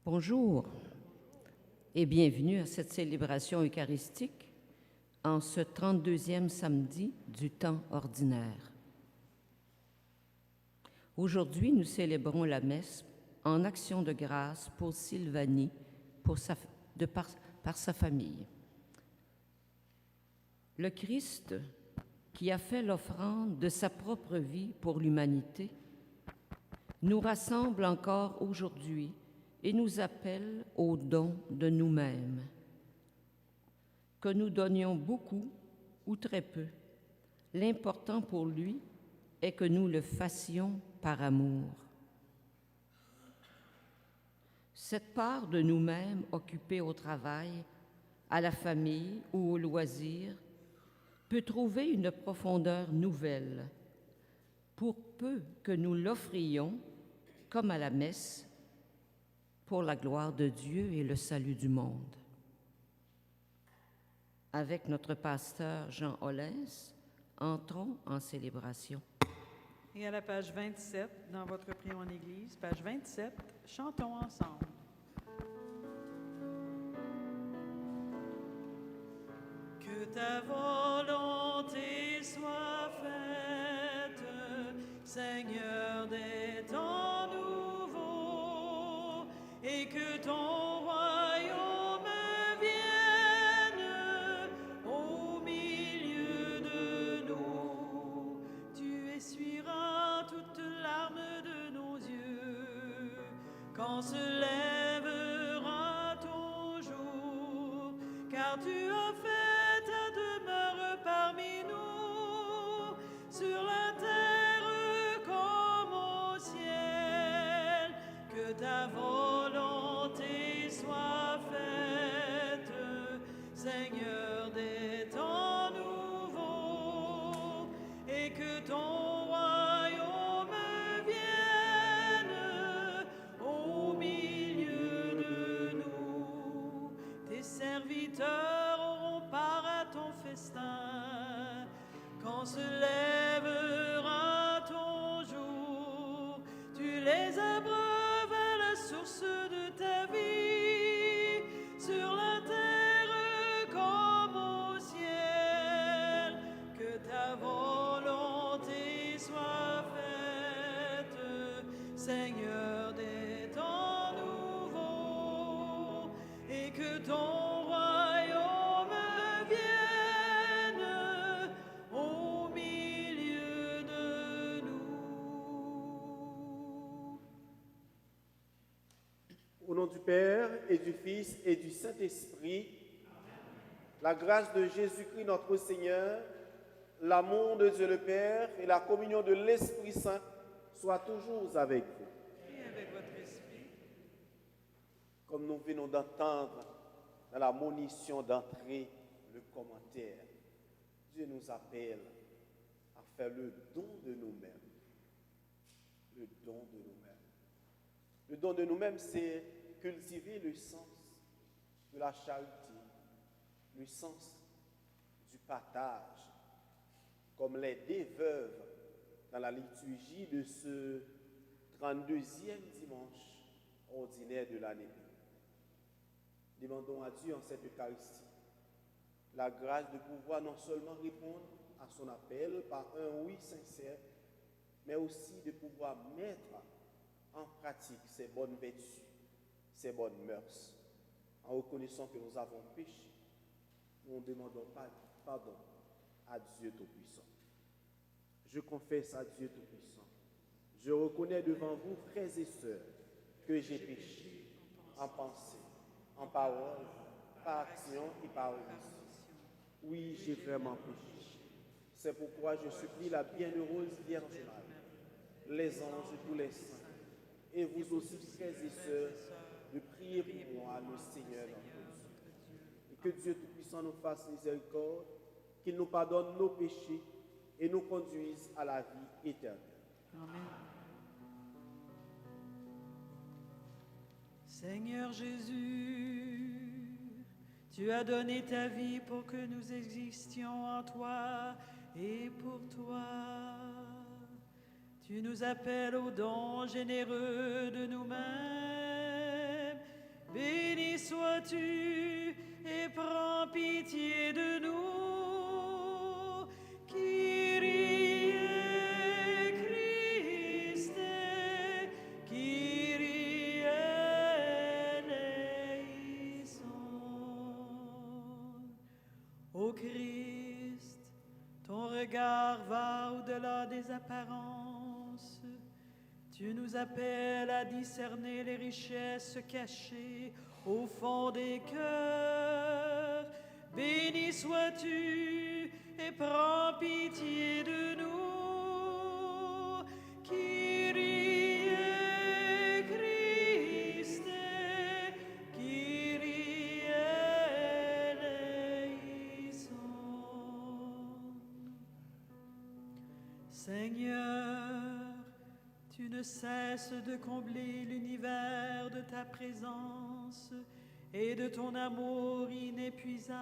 Bonjour et bienvenue à cette célébration eucharistique en ce 32e samedi du temps ordinaire. Aujourd'hui, nous célébrons la messe en action de grâce pour Sylvanie, par sa famille. Le Christ, qui a fait l'offrande de sa propre vie pour l'humanité, nous rassemble encore aujourd'hui et nous appelle au don de nous-mêmes. Que nous donnions beaucoup ou très peu, l'important pour lui est que nous le fassions par amour. Cette part de nous-mêmes occupée au travail, à la famille ou au loisir peut trouver une profondeur nouvelle, pour peu que nous l'offrions, comme à la messe, pour la gloire de Dieu et le salut du monde. Avec notre pasteur Jean Hollens, entrons en célébration. Et à la page 27, dans votre prière en Église, page 27, chantons ensemble. Que ta volonté soit faite, Seigneur des temps nouveaux, et que ton royaume vienne au milieu de nous. Tu essuieras toutes larmes de nos yeux quand se lèvera ton jour, car tu as fait ta demeure parmi nous, sur la terre comme au ciel. Que ta volonté soit faite, Seigneur des temps nouveaux, et que ton royaume vienne au milieu de nous. Tes serviteurs auront part à ton festin quand se lèvera ton jour. Tu les abreuves à la source de ta vie, sur la terre comme au ciel. Que ta volonté soit faite, Seigneur des temps nouveaux, et que ton royaume vienne au milieu de nous. Au nom du Père et du Fils et du Saint-Esprit, la grâce de Jésus-Christ notre Seigneur, l'amour de Dieu le Père et la communion de l'Esprit Saint soient toujours avec vous. Et avec votre esprit, Comme nous venons d'entendre dans la monition d'entrée le commentaire, Dieu nous appelle à faire le don de nous-mêmes. Le don de nous-mêmes. Le don de nous-mêmes, c'est cultiver le sens de la charité, le sens du partage, comme les deux veuves dans la liturgie de ce 32e dimanche ordinaire de l'année. Demandons à Dieu en cette Eucharistie la grâce de pouvoir non seulement répondre à son appel par un oui sincère, mais aussi de pouvoir mettre en pratique ces bonnes vertus, ces bonnes mœurs, en reconnaissant que nous avons péché. Nous demandons pardon à Dieu Tout-Puissant. Je confesse à Dieu Tout-Puissant. Je reconnais devant vous, frères et sœurs, que j'ai péché en pensée, en parole, par action et par omission. Oui, j'ai vraiment péché. C'est pourquoi je supplie la bienheureuse Vierge Marie, les anges et tous les saints, et vous aussi, frères et sœurs, de prier pour moi, le Seigneur notre Dieu. Et que Dieu Tout-Puissant nous fasse miséricorde, qu'il nous pardonne nos péchés et nous conduise à la vie éternelle. Amen. Seigneur Jésus, tu as donné ta vie pour que nous existions en toi et pour toi. Tu nous appelles au don généreux de nous-mêmes Béni sois-tu et prends pitié de nous. Kyrie Christe, Kyrie eleison. Ô Christ, ton regard va au-delà des apparences. Tu nous appelles à discerner les richesses cachées au fond des cœurs. Béni sois-tu et prends pitié de nous. Kyrie Christe, Kyrie eleison. Seigneur, tu ne cesses de combler l'univers de ta présence et de ton amour inépuisable.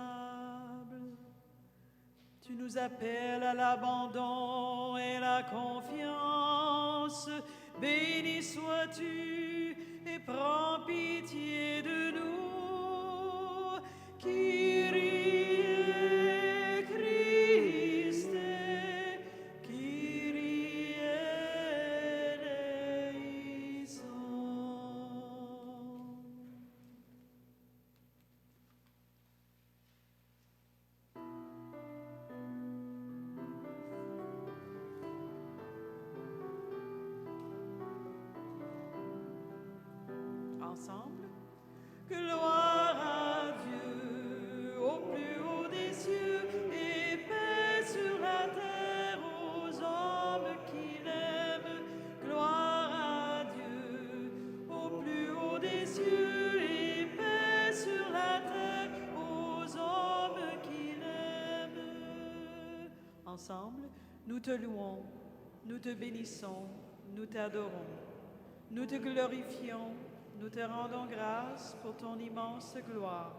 Tu nous appelles à l'abandon et la confiance. Béni sois-tu et prends pitié de nous. Kyrie Christe, Kyrie eleison. Ensemble, gloire à Dieu au plus haut des cieux et paix sur la terre aux hommes qui l'aiment. Gloire à Dieu au plus haut des cieux et paix sur la terre aux hommes qui l'aiment. Ensemble, nous te louons, nous te bénissons, nous t'adorons, nous te glorifions. Nous te rendons grâce pour ton immense gloire.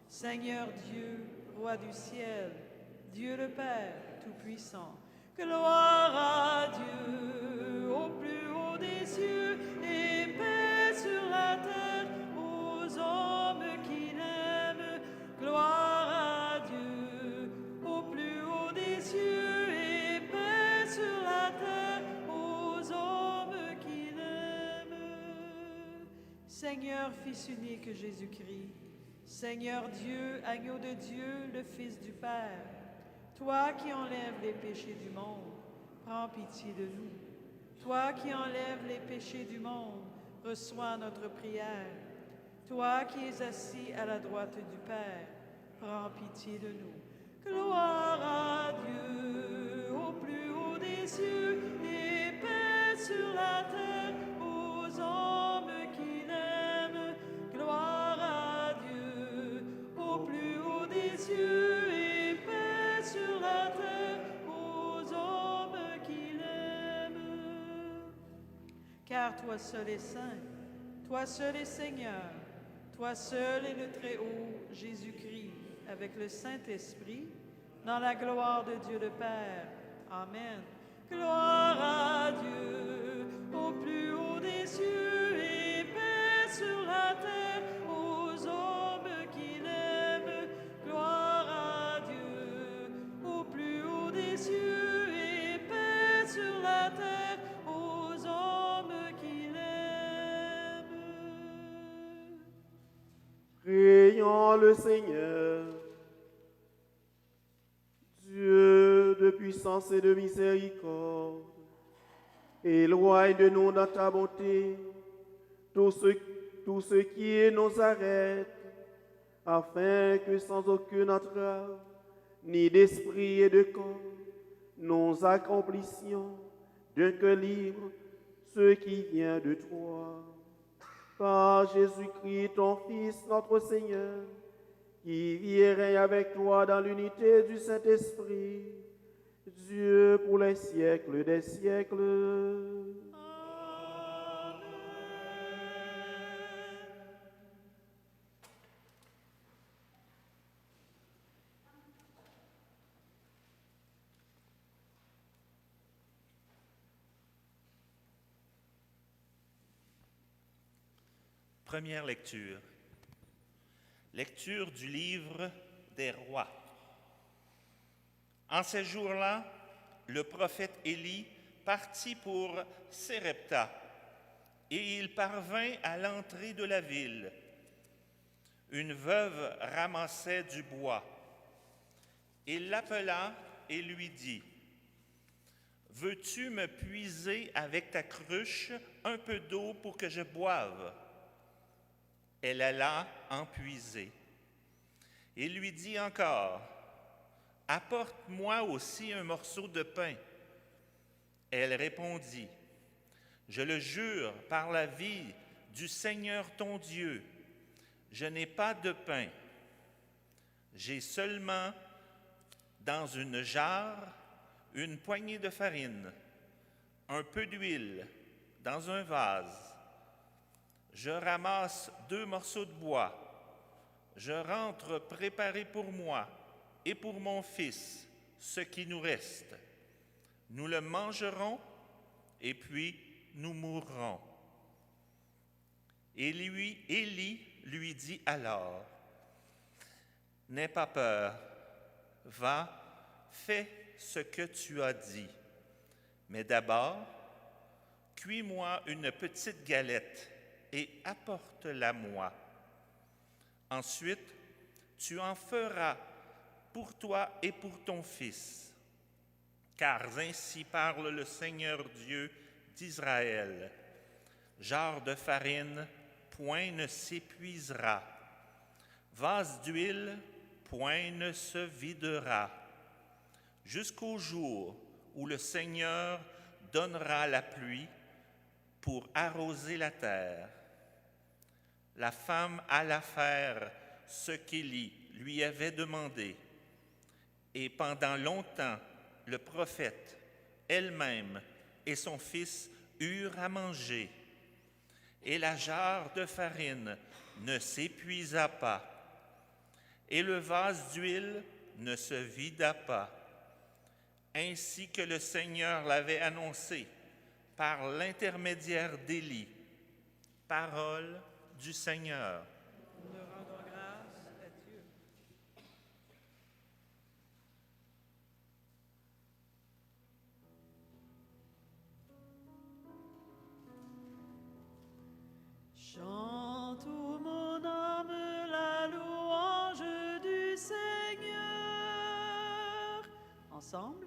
Seigneur Dieu, Roi du ciel, Dieu le Père Tout-Puissant, gloire à Dieu au plus haut des cieux et paix sur la terre aux hommes qui l'aiment. Gloire à Dieu au plus haut des cieux et paix sur la terre aux hommes qui l'aiment. Seigneur, Fils unique Jésus-Christ, Seigneur Dieu, agneau de Dieu, le Fils du Père, toi qui enlèves les péchés du monde, prends pitié de nous. Toi qui enlèves les péchés du monde, reçois notre prière. Toi qui es assis à la droite du Père, prends pitié de nous. Gloire à Dieu au plus haut des cieux et paix sur la terre aux hommes qui l'aiment. Gloire à Dieu au plus haut des cieux et paix sur la terre aux hommes qui l'aiment. Car toi seul est saint, toi seul est Seigneur, toi seul est le Très-Haut, Jésus-Christ, avec le Saint-Esprit, dans la gloire de Dieu le Père. Amen. Gloire à Dieu au plus haut des cieux et paix sur la terre aux hommes qui l'aiment. Gloire à Dieu au plus haut des cieux et paix sur la terre aux hommes qui l'aiment. Prions le Seigneur. Dieu de puissance et de miséricorde, éloigne de nous dans ta bonté tout ce qui nous arrête, afin que sans aucune entrave, ni d'esprit et de corps, nous accomplissions d'un cœur libre ce qui vient de toi. Par Jésus-Christ, ton Fils, notre Seigneur, qui vit et règne avec toi dans l'unité du Saint-Esprit, Dieu pour les siècles des siècles. Amen. Première lecture Lecture du livre des rois. En ces jours-là, le prophète Élie partit pour Sérepta, et il parvint à l'entrée de la ville. Une veuve ramassait du bois. Il l'appela et lui dit : « Veux-tu me puiser avec ta cruche un peu d'eau pour que je boive ?» Elle alla en puiser. Il lui dit encore : « Apporte-moi aussi un morceau de pain. » Elle répondit : « Je le jure par la vie du Seigneur ton Dieu, je n'ai pas de pain. J'ai seulement dans une jarre une poignée de farine, un peu d'huile dans un vase. Je ramasse 2 morceaux de bois. Je rentre préparer pour moi et pour mon fils ce qui nous reste. Nous le mangerons et puis nous mourrons. » Et Élie lui dit alors : « N'aie pas peur, va, fais ce que tu as dit. Mais d'abord, cuis-moi une petite galette et apporte-la-moi. Ensuite, tu en feras pour toi et pour ton fils. Car ainsi parle le Seigneur Dieu d'Israël. Jarre de farine, point ne s'épuisera. Vase d'huile, point ne se videra. Jusqu'au jour où le Seigneur donnera la pluie pour arroser la terre. » La femme alla faire ce qu'Élie lui avait demandé. Et pendant longtemps, le prophète, elle-même et son fils eurent à manger. Et la jarre de farine ne s'épuisa pas. Et le vase d'huile ne se vida pas. Ainsi que le Seigneur l'avait annoncé par l'intermédiaire d'Élie. Parole du Seigneur. Nous rendons grâce à Dieu. Chante, ô mon âme, la louange du Seigneur. Ensemble.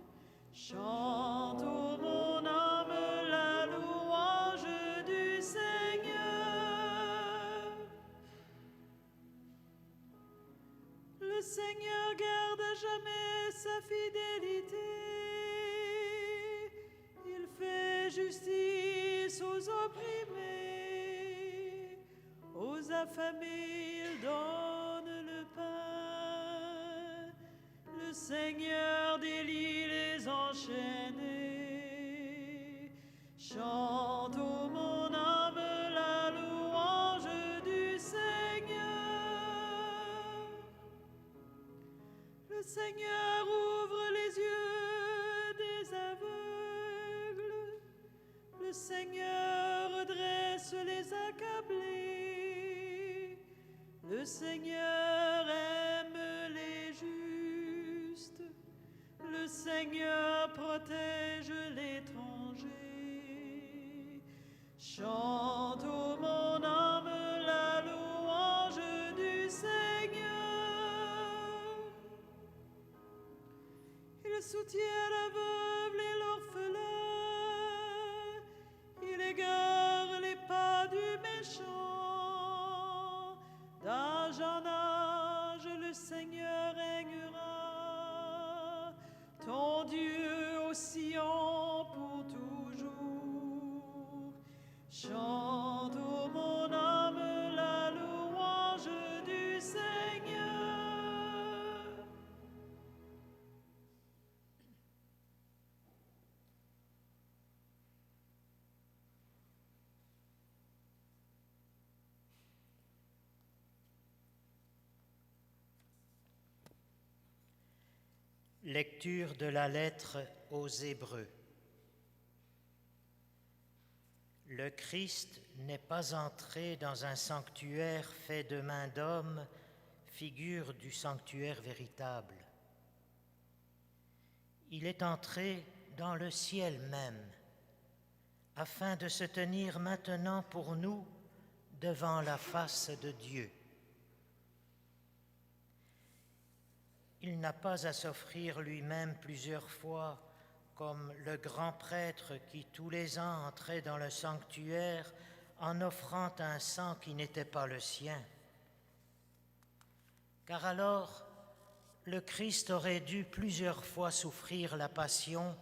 Chante, ô mon âme, la louange du Seigneur. Le Seigneur garde à jamais sa fidélité. Il fait justice aux opprimés. Aux affamés, il donne le pain. Le Seigneur délie les enchaînés. Chante, ô mon âme, la louange du Seigneur. Le Seigneur ouvre les yeux des aveugles. Le Seigneur redresse les accablés. Le Seigneur aime les justes. Le Seigneur protège l'étranger. Chante, ô mon âme, la louange du Seigneur. Il soutient la veuve et l'orphelin. Il égare les pas du méchant. D'âge en âge, le Seigneur régnera. Ton Dieu au Sion pour toujours. Chante, ô mon âme, la louange du Seigneur. Lecture de la lettre aux Hébreux. Le Christ n'est pas entré dans un sanctuaire fait de main d'homme, figure du sanctuaire véritable. Il est entré dans le ciel même, afin de se tenir maintenant pour nous devant la face de Dieu. Il n'a pas à s'offrir lui-même plusieurs fois comme le grand prêtre qui tous les ans entrait dans le sanctuaire en offrant un sang qui n'était pas le sien. Car alors, le Christ aurait dû plusieurs fois souffrir la passion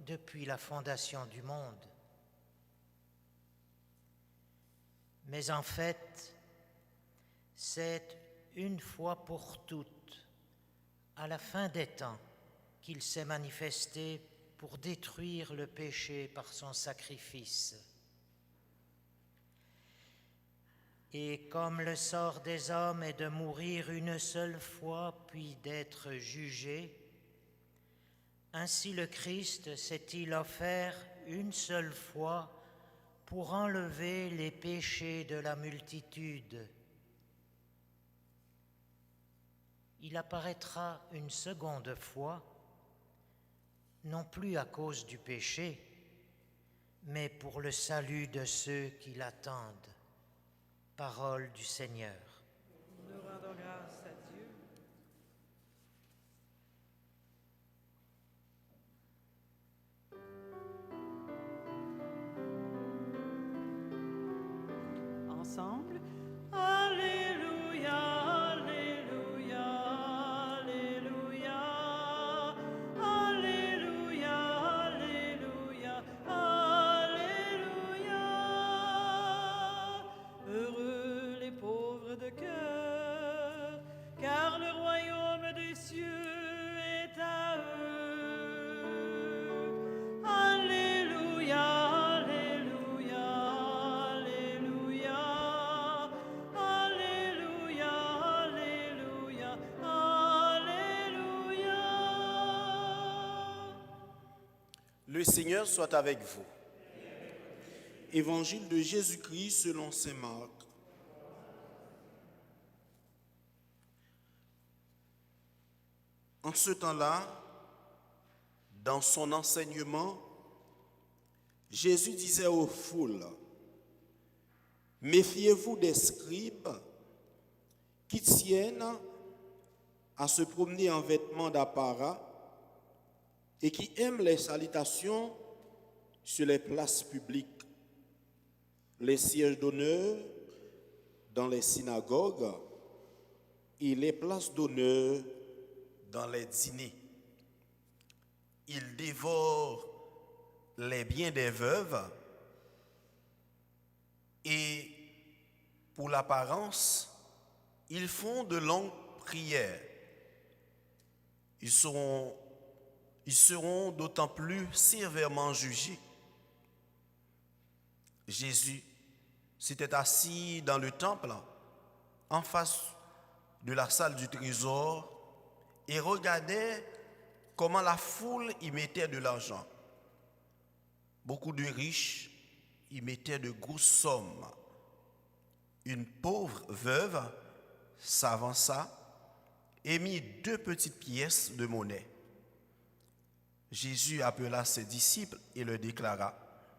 depuis la fondation du monde. Mais en fait, c'est une fois pour toutes, à la fin des temps, qu'il s'est manifesté pour détruire le péché par son sacrifice. Et comme le sort des hommes est de mourir une seule fois puis d'être jugé, ainsi le Christ s'est-il offert une seule fois pour enlever les péchés de la multitude. Il apparaîtra une seconde fois, non plus à cause du péché, mais pour le salut de ceux qui l'attendent. Parole du Seigneur. Nous rendons grâce à Dieu. Ensemble. Alléluia, Alléluia, Alléluia, Alléluia, Alléluia, Alléluia. Heureux les pauvres de cœur, car le royaume des cieux est à eux. Alléluia, Alléluia, Alléluia, Alléluia, Alléluia, Alléluia. Le Seigneur soit avec vous. Évangile de Jésus-Christ selon saint Marc. En ce temps-là, dans son enseignement, Jésus disait aux foules, « Méfiez-vous des scribes qui tiennent à se promener en vêtements d'apparat et qui aiment les salutations sur les places publiques, les sièges d'honneur dans les synagogues et les places d'honneur dans les dîners. Ils dévorent les biens des veuves et, pour l'apparence, ils font de longues prières. Ils seront d'autant plus sévèrement jugés. Jésus s'était assis dans le temple, en face de la salle du trésor, et regardait comment la foule y mettait de l'argent. Beaucoup de riches y mettaient de grosses sommes. Une pauvre veuve s'avança et mit 2 petites pièces de monnaie. Jésus appela ses disciples et leur déclara,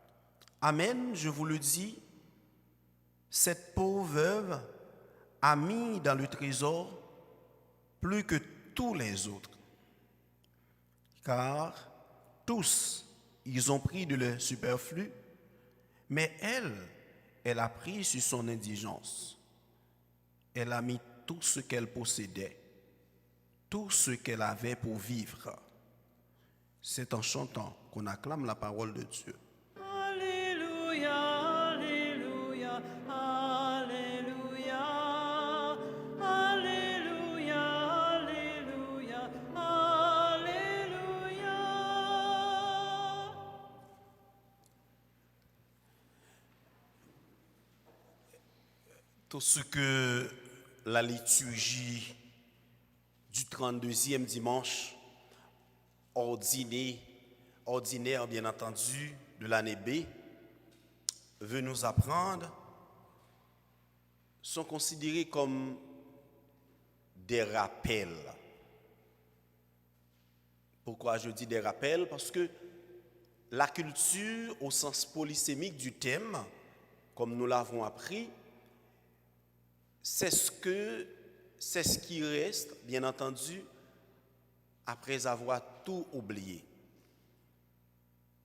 « Amen, je vous le dis, cette pauvre veuve a mis dans le trésor plus que tous les autres, car tous, ils ont pris de leur superflu, mais elle a pris sur son indigence. Elle a mis tout ce qu'elle possédait, tout ce qu'elle avait pour vivre. » C'est en chantant qu'on acclame la parole de Dieu. Alléluia, Alléluia, Alléluia, Alléluia, Alléluia, Alléluia. Tout ce que la liturgie du 32e dimanche ordinaire bien entendu, de l'année B, veut nous apprendre, sont considérés comme des rappels. Pourquoi je dis des rappels? Parce que la culture, au sens polysémique du thème, comme nous l'avons appris, c'est ce qui reste, bien entendu, après avoir tout oublié.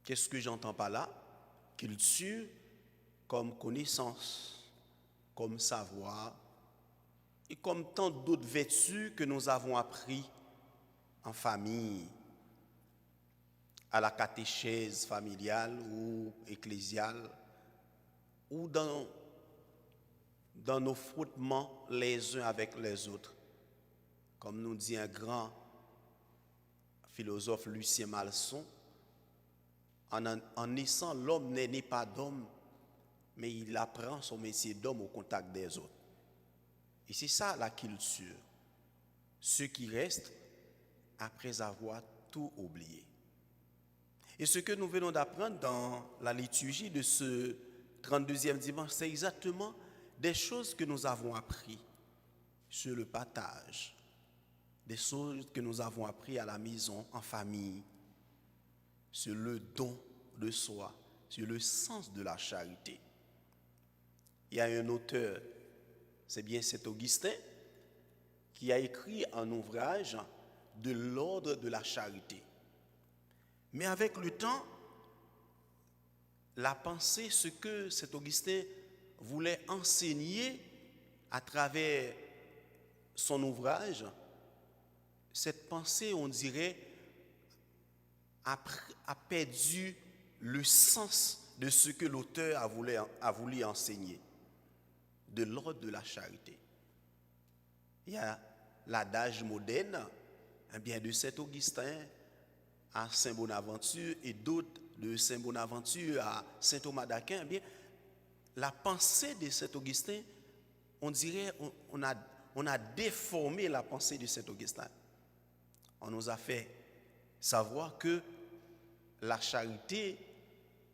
Qu'est-ce que j'entends par là? Culture comme connaissance, comme savoir, et comme tant d'autres vertus que nous avons appris en famille, à la catéchèse familiale ou ecclésiale, ou dans nos frottements les uns avec les autres. Comme nous dit un grand philosophe Lucien Malson, en naissant, l'homme n'est né pas d'homme, mais il apprend son métier d'homme au contact des autres. Et c'est ça la culture, ce qui reste après avoir tout oublié. Et ce que nous venons d'apprendre dans la liturgie de ce 32e dimanche, c'est exactement des choses que nous avons apprises sur le partage, des choses que nous avons apprises à la maison, en famille, sur le don de soi, sur le sens de la charité. Il y a un auteur, c'est bien Saint Augustin, qui a écrit un ouvrage de l'ordre de la charité. Mais avec le temps, la pensée, ce que Saint Augustin voulait enseigner à travers son ouvrage, cette pensée, on dirait, a perdu le sens de ce que l'auteur a voulu enseigner, de l'ordre de la charité. Il y a l'adage moderne, bien de Saint Augustin à Saint Bonaventure et d'autres de Saint Bonaventure à Saint Thomas d'Aquin. Bien, la pensée de Saint Augustin, on dirait, on a déformé la pensée de Saint Augustin. On nous a fait savoir que la charité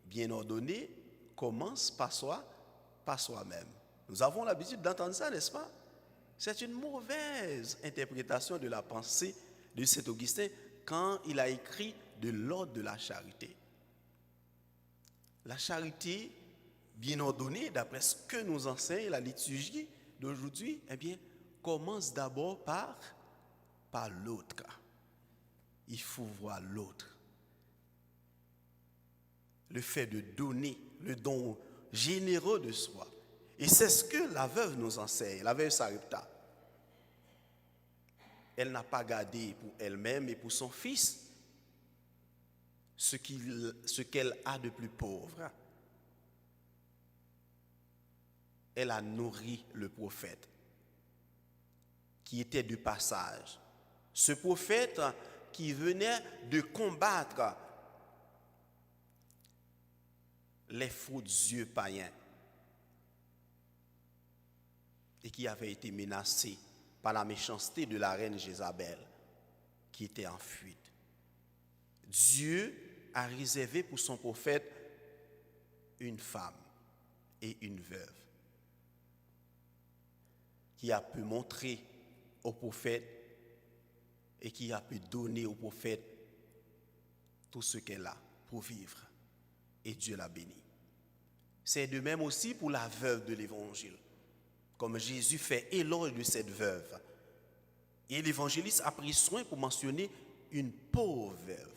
bien ordonnée commence par soi-même. Nous avons l'habitude d'entendre ça, n'est-ce pas? C'est une mauvaise interprétation de la pensée de Saint Augustin quand il a écrit de l'ordre de la charité. La charité bien ordonnée, d'après ce que nous enseigne la liturgie d'aujourd'hui, eh bien, commence d'abord par l'autre. Il faut voir l'autre. Le fait de donner, le don généreux de soi. Et c'est ce que la veuve nous enseigne, la veuve Sarepta. Elle n'a pas gardé pour elle-même et pour son fils ce qu'elle a de plus pauvre. Elle a nourri le prophète qui était du passage. Ce prophète qui venait de combattre les faux dieux païens et qui avait été menacé par la méchanceté de la reine Jézabel qui était en fuite. Dieu a réservé pour son prophète une femme et une veuve qui a pu montrer au prophète et qui a pu donner au prophète tout ce qu'elle a pour vivre. Et Dieu l'a béni. C'est de même aussi pour la veuve de l'Évangile. Comme Jésus fait éloge de cette veuve. Et l'évangéliste a pris soin pour mentionner une pauvre veuve.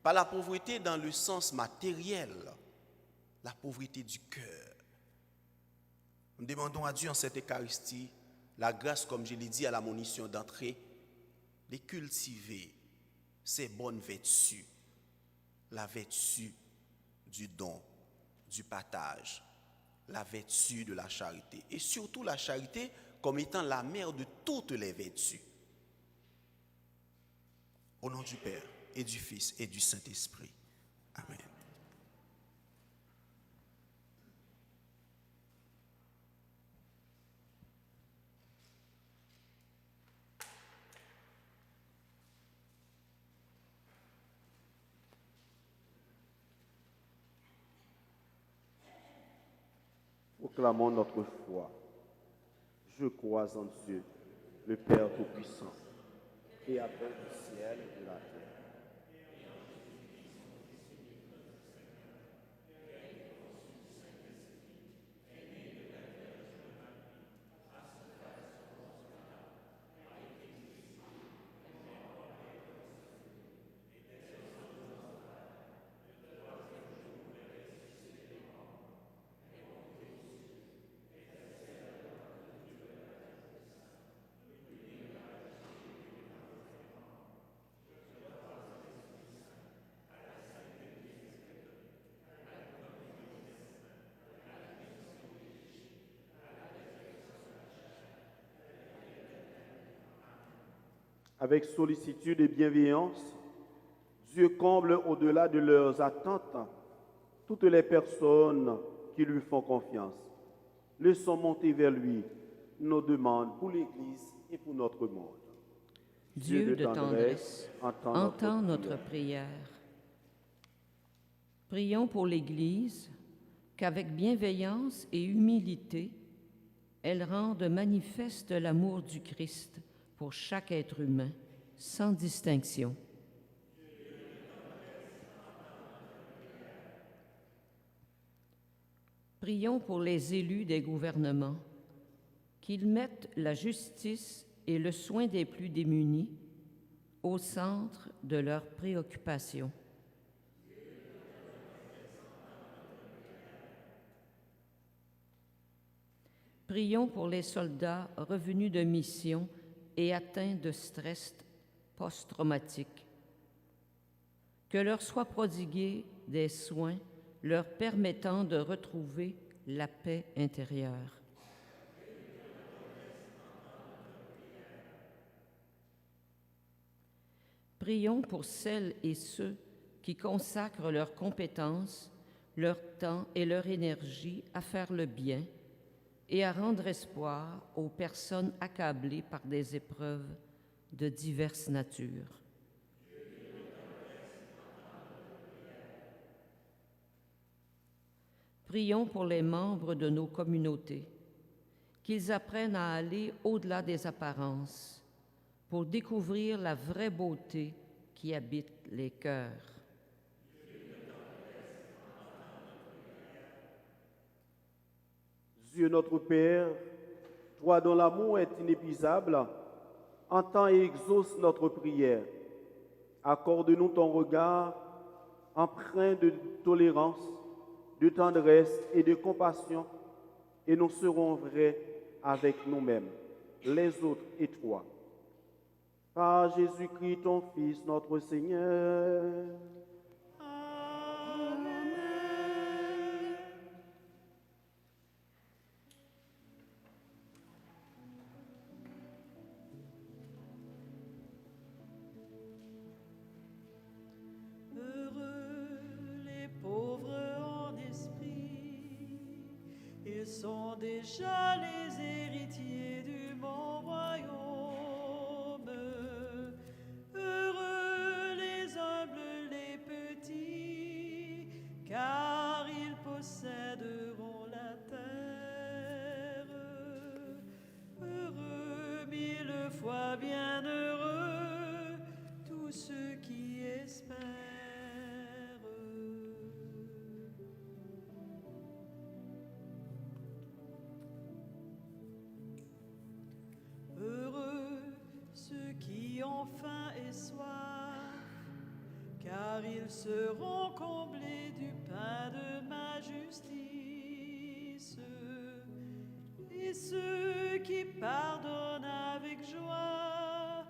Pas la pauvreté dans le sens matériel, la pauvreté du cœur. Nous demandons à Dieu en cette Eucharistie la grâce, comme je l'ai dit à la monition d'entrée, de cultiver ces bonnes vertus, la vertu du don, du partage, la vertu de la charité. Et surtout la charité comme étant la mère de toutes les vertus. Au nom du Père et du Fils et du Saint-Esprit. Amen. Proclamons notre foi. Je crois en Dieu, le Père Tout-Puissant, Créateur du ciel et de la terre. Avec sollicitude et bienveillance, Dieu comble au-delà de leurs attentes toutes les personnes qui lui font confiance. Laissons monter vers lui nos demandes pour l'Église et pour notre monde. Dieu de tendresse, entends notre prière. Prions pour l'Église, qu'avec bienveillance et humilité, elle rende manifeste l'amour du Christ pour chaque être humain, sans distinction. Prions pour les élus des gouvernements, qu'ils mettent la justice et le soin des plus démunis au centre de leurs préoccupations. Prions pour les soldats revenus de mission et atteints de stress post-traumatique. Que leur soient prodigués des soins leur permettant de retrouver la paix intérieure. Prions pour celles et ceux qui consacrent leurs compétences, leur temps et leur énergie à faire le bien et à rendre espoir aux personnes accablées par des épreuves de diverses natures. Prions pour les membres de nos communautés, qu'ils apprennent à aller au-delà des apparences pour découvrir la vraie beauté qui habite les cœurs. Dieu notre Père, toi dont l'amour est inépuisable, entends et exauce notre prière. Accorde-nous ton regard empreint de tolérance, de tendresse et de compassion, et nous serons vrais avec nous-mêmes, les autres et toi. Par Jésus-Christ, ton Fils, notre Seigneur. Sont déjà les héritiers du bon royaume. Heureux les humbles, les petits, car ils posséderont la terre. Heureux, mille fois bienheureux, tous ceux qui espèrent. Faim et soif, car ils seront comblés du pain de ma justice. Et ceux qui pardonnent avec joie,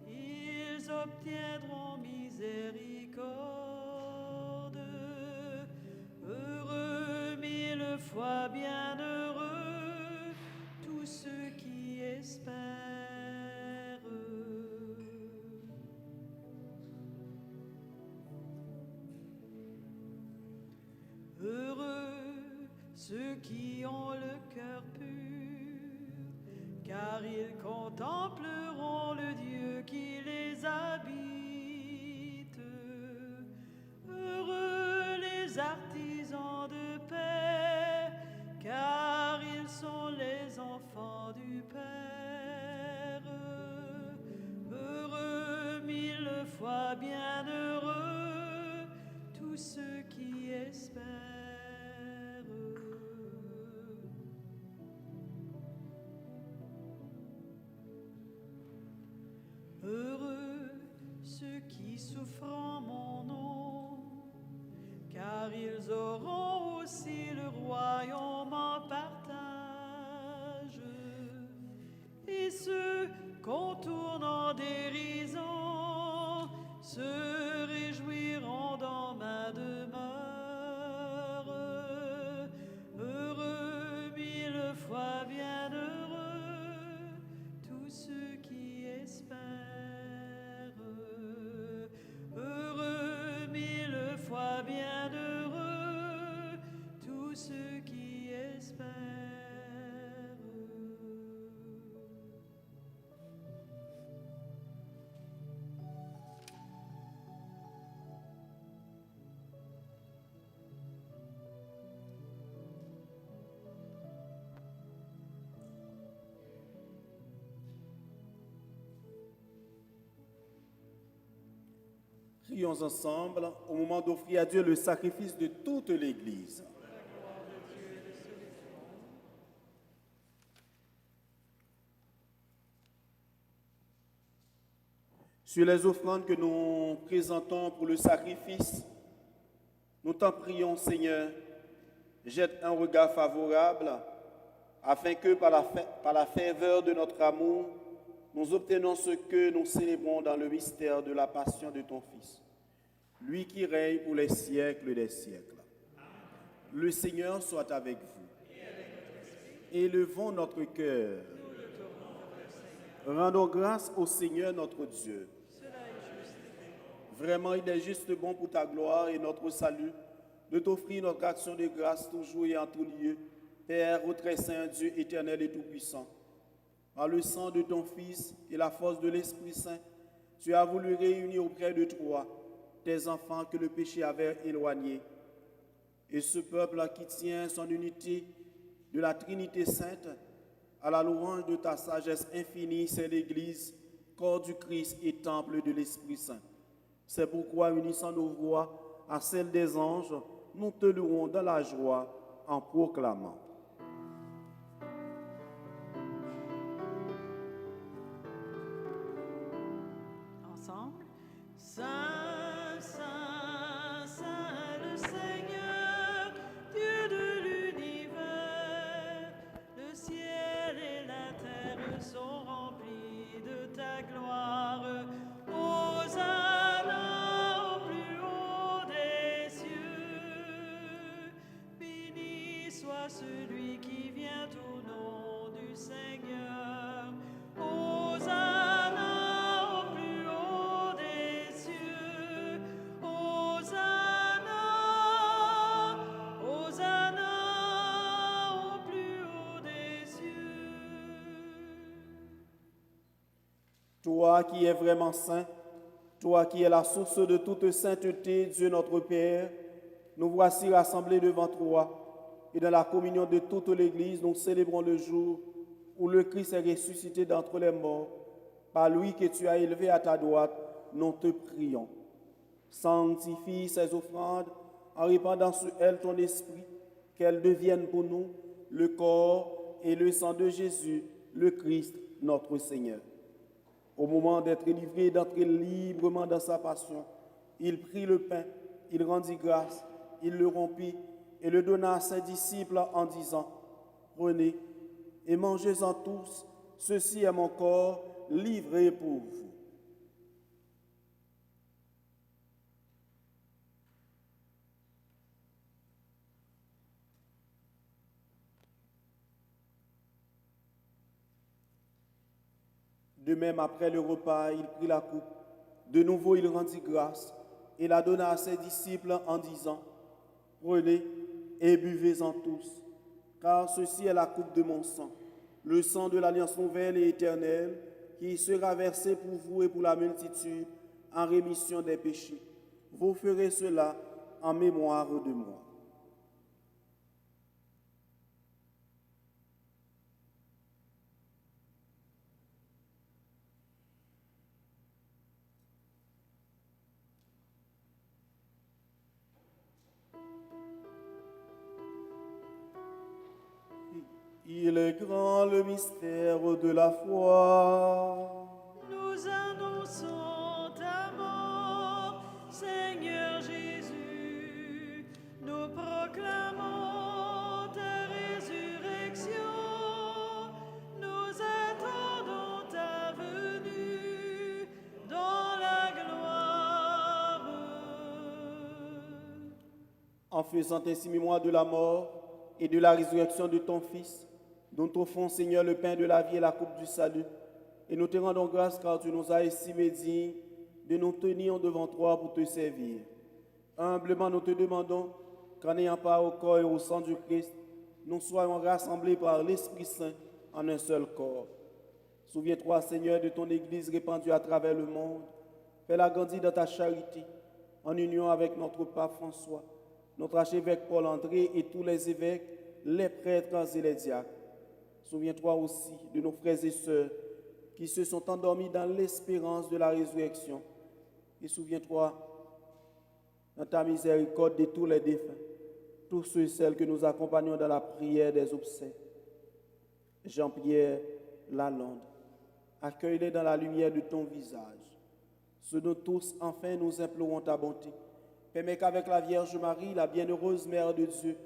ils obtiendront miséricorde. Heureux, mille fois bienheureux, tous ceux qui espèrent. Ceux qui ont le cœur pur, car ils contempleront le Dieu qui les habite. Heureux les artisans de paix, car ils sont les enfants du Père. ceux qui souffrent en mon nom, car ils auront aussi le royaume en partage. Et ceux qu'on tourne en dérision se réjouiront dans ma demeure. Heureux, mille fois bienheureux, tous ceux qui espèrent. Heureux, mille fois bienheureux, tous ceux qui espèrent. Prions ensemble au moment d'offrir à Dieu le sacrifice de toute l'Église. Sur les offrandes que nous présentons pour le sacrifice, nous t'en prions, Seigneur, jette un regard favorable afin que par la ferveur de notre amour, nous obtenons ce que nous célébrons dans le mystère de la passion de ton Fils, lui qui règne pour les siècles des siècles. Le Seigneur soit avec vous. Élevons notre cœur. Rendons grâce au Seigneur notre Dieu. Vraiment, il est juste bon pour ta gloire et notre salut de t'offrir notre action de grâce toujours et en tout lieu, Père, ô très saint Dieu éternel et tout-puissant. Par le sang de ton Fils et la force de l'Esprit Saint, tu as voulu réunir auprès de toi tes enfants que le péché avait éloignés. Et ce peuple qui tient son unité de la Trinité Sainte à la louange de ta sagesse infinie, c'est l'Église, corps du Christ et temple de l'Esprit Saint. C'est pourquoi, unissant nos voix à celles des anges, nous te louons dans la joie en proclamant. Ensemble. Saint, Saint, Saint le Seigneur, Dieu de l'univers, le ciel et la terre sont remplis de ta gloire. Hosanna au plus haut des cieux, béni soit celui qui vient au nom du Seigneur. Hosanna au plus haut des cieux, Hosanna, Hosanna au plus haut des cieux. Toi qui es vraiment saint, toi qui es la source de toute sainteté, Dieu notre Père, nous voici rassemblés devant toi et dans la communion de toute l'Église, nous célébrons le jour où le Christ est ressuscité d'entre les morts. Par lui que tu as élevé à ta droite, nous te prions. Sanctifie ces offrandes en répandant sur elles ton esprit, qu'elles deviennent pour nous le corps et le sang de Jésus, le Christ, notre Seigneur. Au moment d'être livré, d'entrer librement dans sa passion, il prit le pain, il rendit grâce, il le rompit et le donna à ses disciples en disant, « Prenez et mangez-en tous, ceci est mon corps livré pour vous. » De même, après le repas, il prit la coupe. De nouveau, il rendit grâce et la donna à ses disciples en disant, « Prenez et buvez-en tous, car ceci est la coupe de mon sang, le sang de l'alliance nouvelle et éternelle, qui sera versé pour vous et pour la multitude en rémission des péchés. Vous ferez cela en mémoire de moi. » Il est grand le mystère de la foi. Nous annonçons ta mort. en faisant ainsi mémoire de la mort et de la résurrection de ton Fils, nous t'offrons, Seigneur, le pain de la vie et la coupe du salut. Et nous te rendons grâce car tu nous as estimés dignes de nous tenir devant toi pour te servir. Humblement, nous te demandons qu'en ayant part au corps et au sang du Christ, nous soyons rassemblés par l'Esprit Saint en un seul corps. Souviens-toi, Seigneur, de ton Église répandue à travers le monde. Fais-la grandir dans ta charité, en union avec notre pape François, notre archevêque Paul-André et tous les évêques, les prêtres et les diacres. Souviens-toi aussi de nos frères et sœurs qui se sont endormis dans l'espérance de la résurrection. Et souviens-toi, dans ta miséricorde, de tous les défunts, tous ceux et celles que nous accompagnons dans la prière des obsèques. Jean-Pierre Lalonde, accueille-les dans la lumière de ton visage. Ceux dont tous, enfin, nous implorons ta bonté. Permets qu'avec la Vierge Marie, la bienheureuse Mère de Dieu,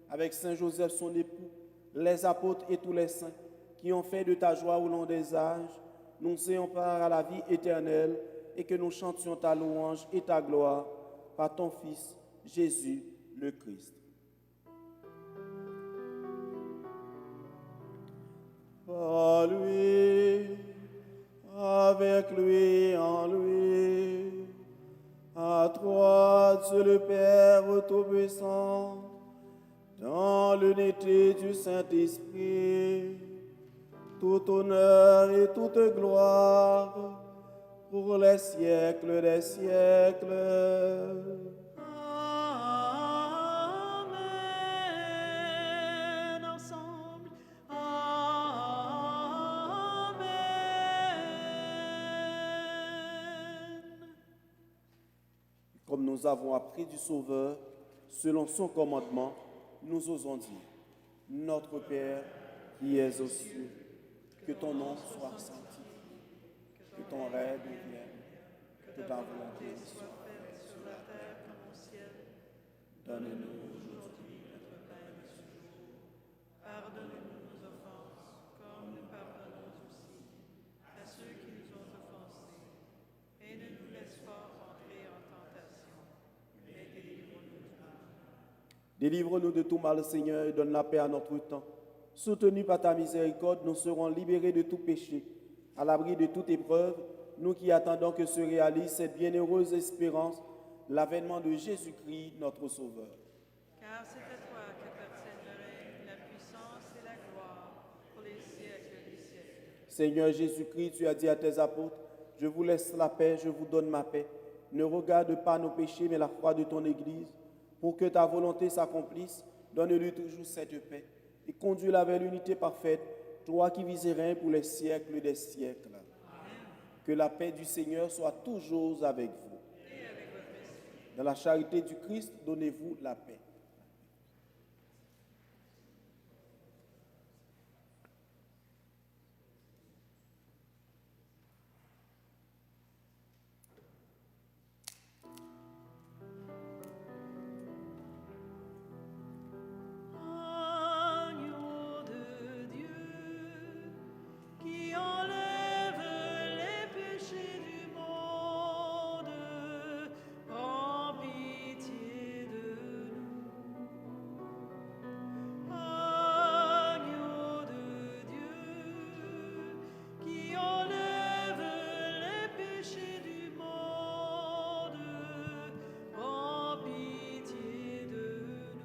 avec Saint Joseph son époux, les apôtres et tous les saints qui ont fait de ta joie au long des âges, nous ayons part à la vie éternelle et que nous chantions ta louange et ta gloire par ton Fils, Jésus le Christ. Par lui, avec lui, en lui, à toi, Dieu le Père Tout-Puissant, dans l'unité du Saint-Esprit, tout honneur et toute gloire pour les siècles des siècles. Amen. Ensemble. Amen. Comme nous avons appris du Sauveur, selon son commandement, nous osons dire, Notre Père qui es aux cieux, que ton nom soit sanctifié, que ton règne vienne, que ta volonté soit faite sur la terre comme au ciel. Donne-nous aujourd'hui notre pain de ce jour. Pardonne-nous nos offenses, comme nous pardonnons aussi à ceux qui nous ont offensés. Et ne nous laisse pas entrer en tentation, mais délivre-nous du mal. Délivre-nous de tout mal, Seigneur, et donne la paix à notre temps. Soutenus par ta miséricorde, nous serons libérés de tout péché, à l'abri de toute épreuve, nous qui attendons que se réalise cette bienheureuse espérance, l'avènement de Jésus-Christ, notre Sauveur. Car c'est à toi qu'appartiennent le règne, la puissance et la gloire pour les siècles des siècles. Seigneur Jésus-Christ, tu as dit à tes apôtres, je vous laisse la paix, je vous donne ma paix. Ne regarde pas nos péchés, mais la foi de ton Église. Pour que ta volonté s'accomplisse, donne-lui toujours cette paix et conduis-la vers l'unité parfaite, toi qui vis et règnes pour les siècles des siècles. Amen. Que la paix du Seigneur soit toujours avec vous. Et avec votre esprit. Dans la charité du Christ, donnez-vous la paix. Agneau de Dieu, qui enlève les péchés du monde, prends pitié de nous. Agneau de Dieu, qui enlève les péchés du monde, prends pitié de nous.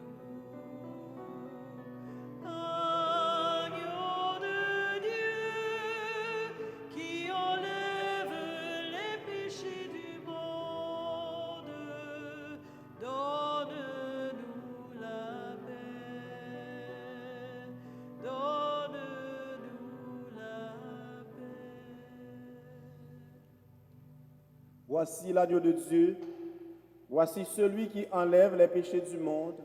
Agneau de Dieu, qui enlève les péchés du monde, donne-nous la paix, donne-nous la paix. Voici l'agneau de Dieu, voici celui qui enlève les péchés du monde.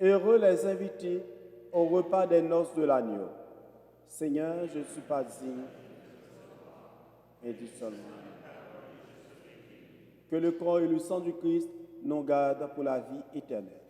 Heureux les invités au repas des noces de l'agneau. Seigneur, je ne suis pas digne, et dis seulement que le corps et le sang du Christ nous gardent pour la vie éternelle.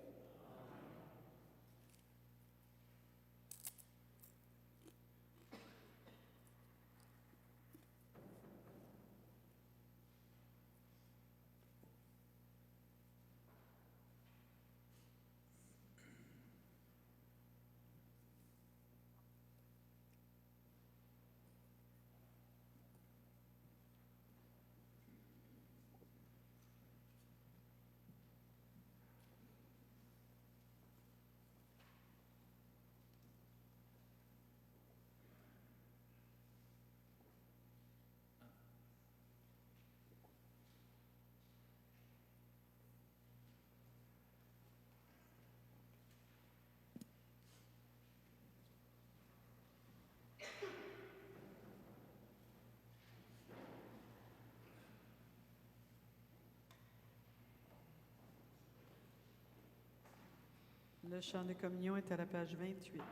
Le chant de communion est à la page 28.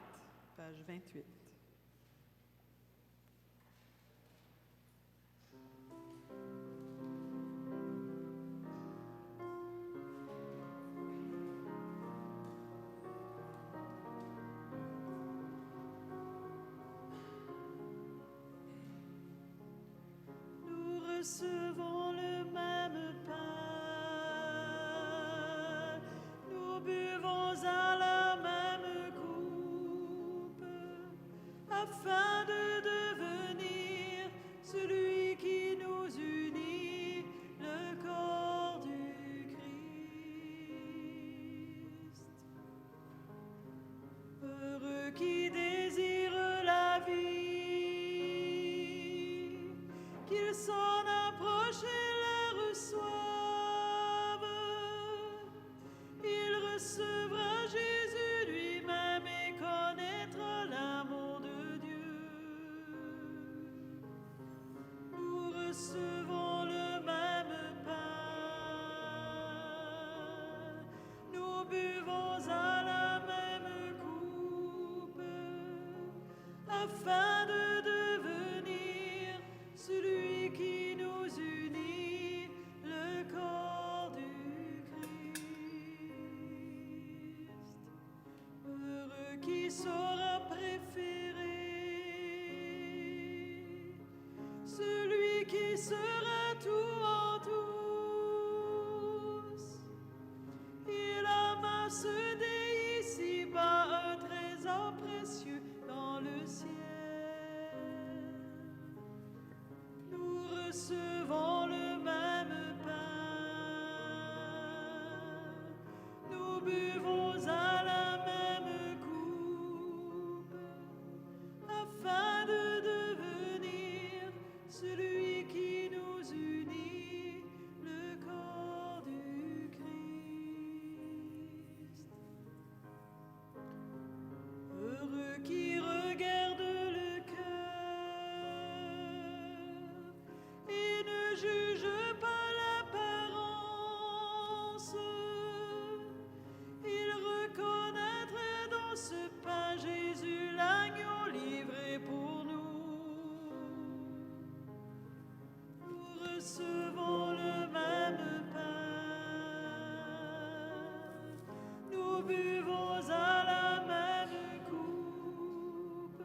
Page 28. Nous recevons le même pain, nous buvons à la même coupe, afin de devenir celui qui nous unit, le corps du Christ. Heureux qui désire la vie, qu'il s'en approche et la reçoive. Il recevra Jésus lui-même et connaîtra l'amour de Dieu. Nous recevons le même pain, nous buvons à la même coupe, afin de devenir celui qui nous unit, le corps du Christ. Heureux qui saura préférer celui qui sera tout en tous. Il amasse dès ici-bas un trésor précieux dans le ciel. Nous recevons le même pain, nous buvons à la même coupe, afin de devenir celui qui nous unit, le corps du Christ. Heureux qui regarde le cœur et ne juge pas l'apparence. Il reconnaîtrait dans ce pain Jésus, l'agneau livré pour nous. Nous recevons le même pain, nous buvons à la même coupe,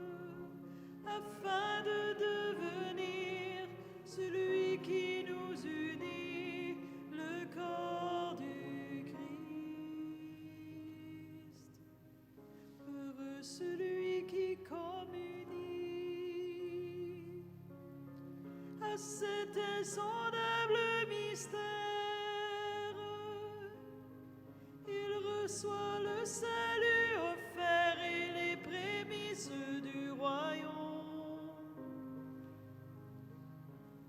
afin de devenir celui qui nous unit, le corps du Christ. Heureux celui qui communie à cet insondable mystère. Il reçoit le salut offert et les prémices du royaume.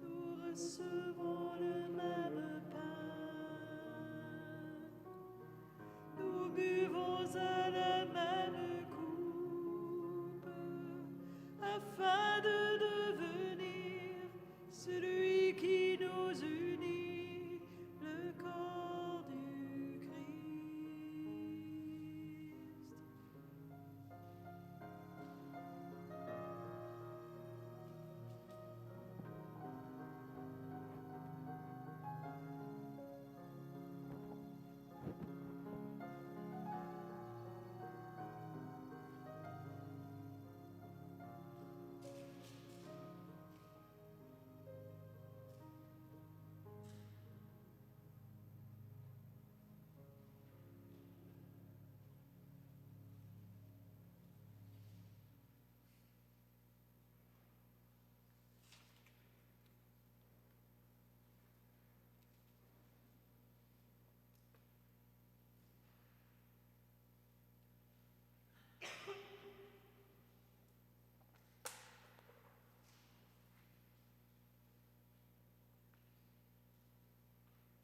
Nous recevons le même pain, nous buvons à la même coupe, afin de devenir celui qui nous unit, le corps du Christ.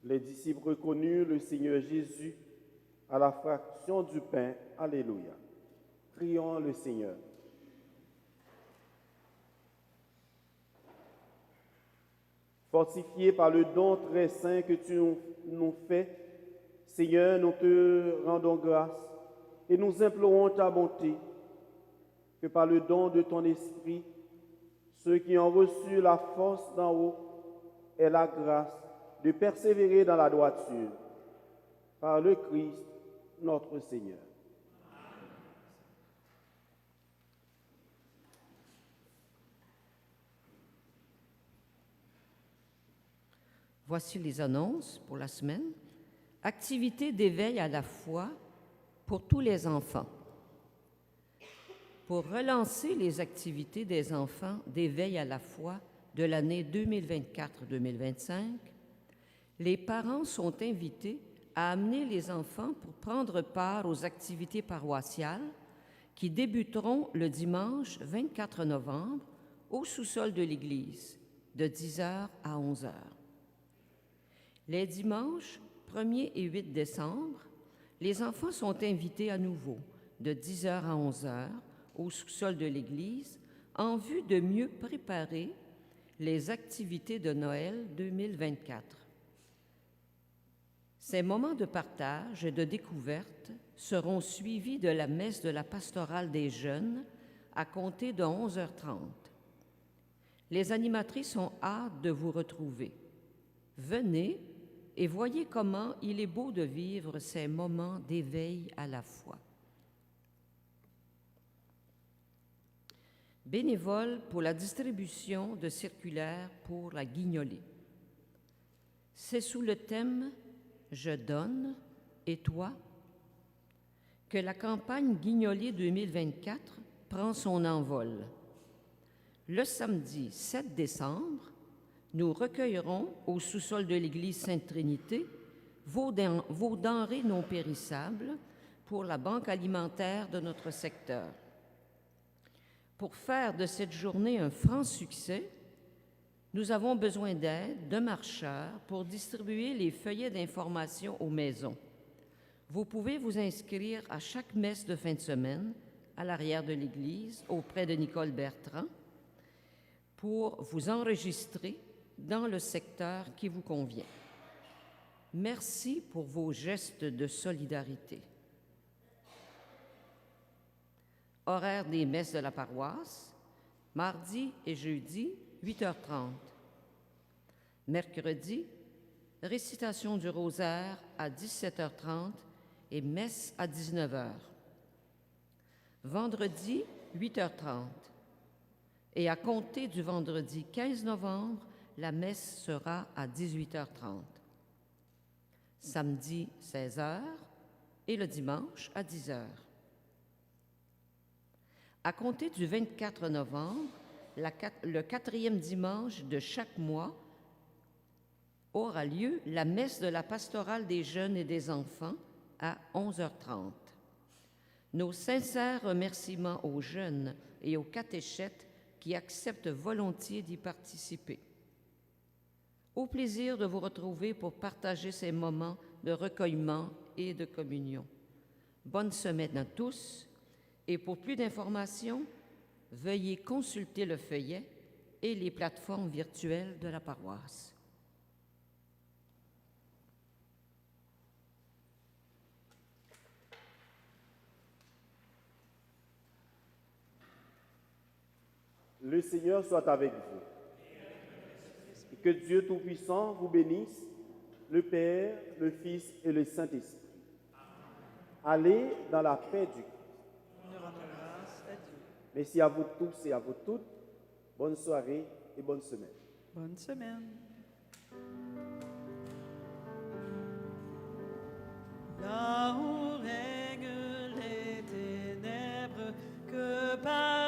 Les disciples reconnurent le Seigneur Jésus à la fraction du pain. Alléluia. Prions le Seigneur. Fortifiés par le don très saint que tu nous fais, Seigneur, nous te rendons grâce et nous implorons ta bonté, que par le don de ton esprit, ceux qui ont reçu la force d'en haut aient la grâce de persévérer dans la droiture. Par le Christ, notre Seigneur. Voici les annonces pour la semaine. Activité d'éveil à la foi pour tous les enfants. Pour relancer les activités des enfants d'éveil à la foi de l'année 2024-2025, les parents sont invités à amener les enfants pour prendre part aux activités paroissiales qui débuteront le dimanche 24 novembre au sous-sol de l'Église, de 10h à 11h. Les dimanches 1er et 8 décembre, les enfants sont invités à nouveau de 10h à 11h au sous-sol de l'Église en vue de mieux préparer les activités de Noël 2024. Ces moments de partage et de découverte seront suivis de la messe de la pastorale des jeunes à compter de 11h30. Les animatrices ont hâte de vous retrouver. Venez et voyez comment il est beau de vivre ces moments d'éveil à la foi. Bénévoles pour la distribution de circulaires pour la Guignolée. C'est sous le thème « Je donne et toi » que la campagne Guignolée 2024 prend son envol. Le samedi 7 décembre, nous recueillerons au sous-sol de l'église Sainte-Trinité vos denrées non périssables pour la banque alimentaire de notre secteur. Pour faire de cette journée un franc succès, nous avons besoin d'aide de marcheurs pour distribuer les feuillets d'information aux maisons. Vous pouvez vous inscrire à chaque messe de fin de semaine à l'arrière de l'église auprès de Nicole Bertrand pour vous enregistrer dans le secteur qui vous convient. Merci pour vos gestes de solidarité. Horaire des messes de la paroisse, mardi et jeudi, 8h30. Mercredi, récitation du rosaire à 17h30 et messe à 19h. Vendredi, 8h30. Et à compter du vendredi 15 novembre, la messe sera à 18h30. Samedi, 16h et le dimanche à 10h. À compter du 24 novembre, le 4e dimanche de chaque mois, aura lieu la messe de la pastorale des jeunes et des enfants à 11h30. Nos sincères remerciements aux jeunes et aux catéchètes qui acceptent volontiers d'y participer. Au plaisir de vous retrouver pour partager ces moments de recueillement et de communion. Bonne semaine à tous et pour plus d'informations, veuillez consulter le feuillet et les plateformes virtuelles de la paroisse. Le Seigneur soit avec vous. Et que Dieu Tout-Puissant vous bénisse, le Père, le Fils et le Saint-Esprit. Allez dans la paix du Christ. Nous rendons grâce à Dieu. Merci à vous tous et à vous toutes. Bonne soirée et bonne semaine. Bonne semaine. Là où règnent les ténèbres, que par